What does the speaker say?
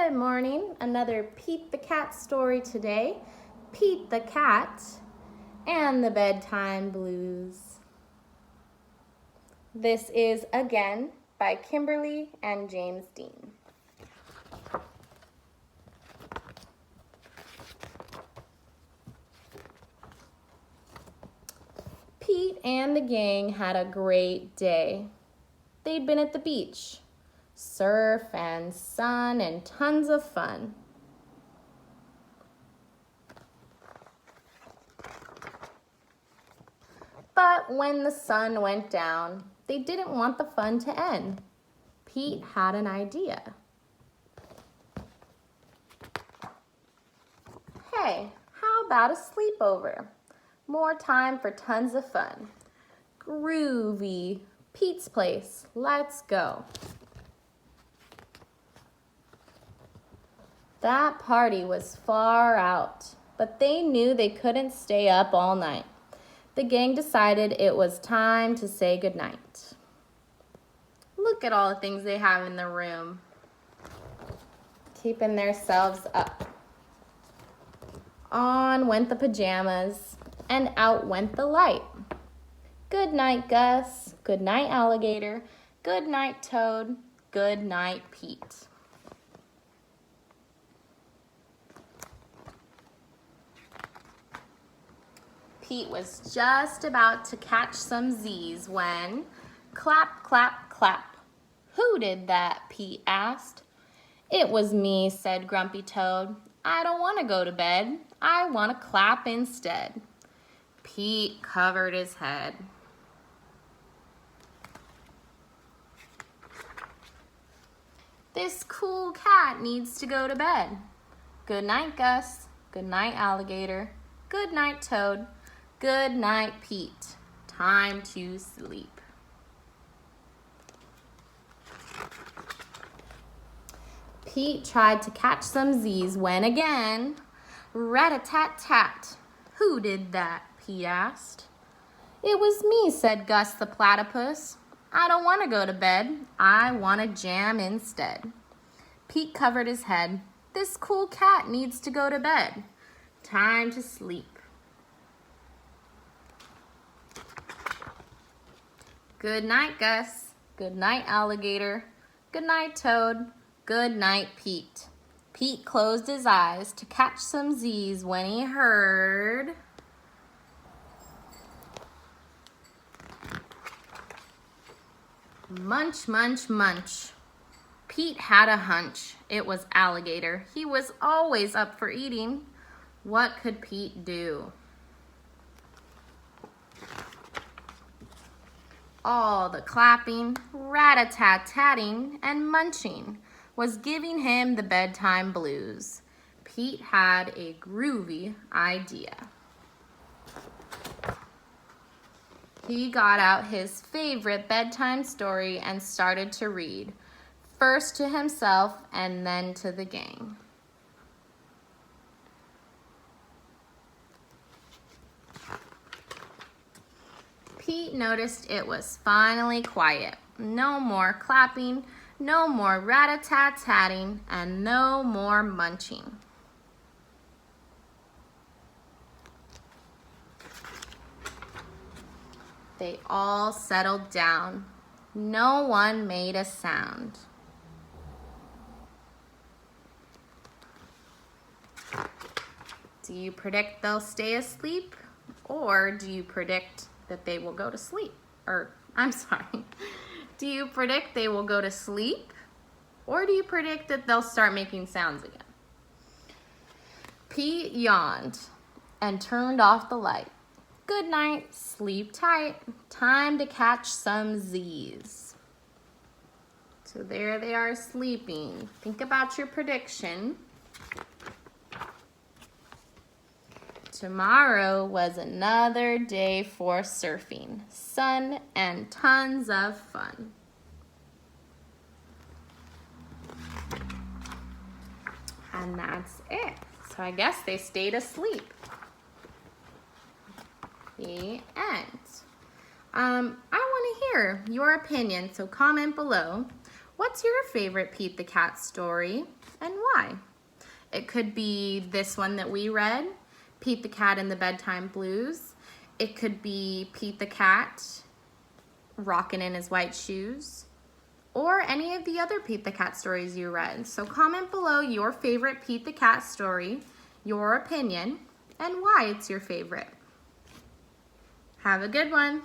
Good morning. Another Pete the Cat story today. Pete the Cat and the Bedtime Blues. This is Again by Kimberly and James Dean. Pete and the gang had a great day. They'd been at the beach. Surf and sun and tons of fun. But when the sun went down, they didn't want the fun to end. Pete had an idea. Hey, how about a sleepover? More time for tons of fun. Groovy. Pete's place. Let's go. That party was far out, but they knew they couldn't stay up all night. The gang decided it was time to say goodnight. Look at all the things they have in the room, keeping themselves up. On went the pajamas, and out went the light. Good night, Gus. Good night, Alligator. Good night, Toad. Good night, Pete. Pete was just about to catch some Z's when, clap, clap, clap. Who did that? Pete asked. It was me, said Grumpy Toad. I don't want to go to bed. I want to clap instead. Pete covered his head. This cool cat needs to go to bed. Good night, Gus. Good night, Alligator. Good night, Toad. Good night, Pete. Time to sleep. Pete tried to catch some Z's when again, rat-a-tat-tat. Who did that? Pete asked. It was me, said Gus the platypus. I don't want to go to bed. I want to jam instead. Pete covered his head. This cool cat needs to go to bed. Time to sleep. Good night, Gus. Good night, Alligator. Good night, Toad. Good night, Pete. Pete closed his eyes to catch some Z's when he heard... Munch, munch, munch. Pete had a hunch. It was Alligator. He was always up for eating. What could Pete do? All the clapping, rat-a-tat-tatting, and munching was giving him the bedtime blues. Pete had a groovy idea. He got out his favorite bedtime story and started to read, first to himself and then to the gang. Pete noticed it was finally quiet. No more clapping, no more rat-a-tat-tatting, and no more munching. They all settled down. No one made a sound. Do you predict they'll stay asleep? Or do you predict that they will go to sleep? Do you predict they will go to sleep? Or do you predict that they'll start making sounds again? Pete yawned and turned off the light. Good night, sleep tight. Time to catch some Z's. So there they are sleeping. Think about your prediction. Tomorrow was another day for surfing, sun, and tons of fun. And that's it. So I guess they stayed asleep. The end. I want to hear your opinion, so comment below. What's your favorite Pete the Cat story and why? It could be this one that we read, Pete the Cat and the Bedtime Blues. It could be Pete the Cat rocking in his white shoes, or any of the other Pete the Cat stories you read. So comment below your favorite Pete the Cat story, your opinion, and why it's your favorite. Have a good one.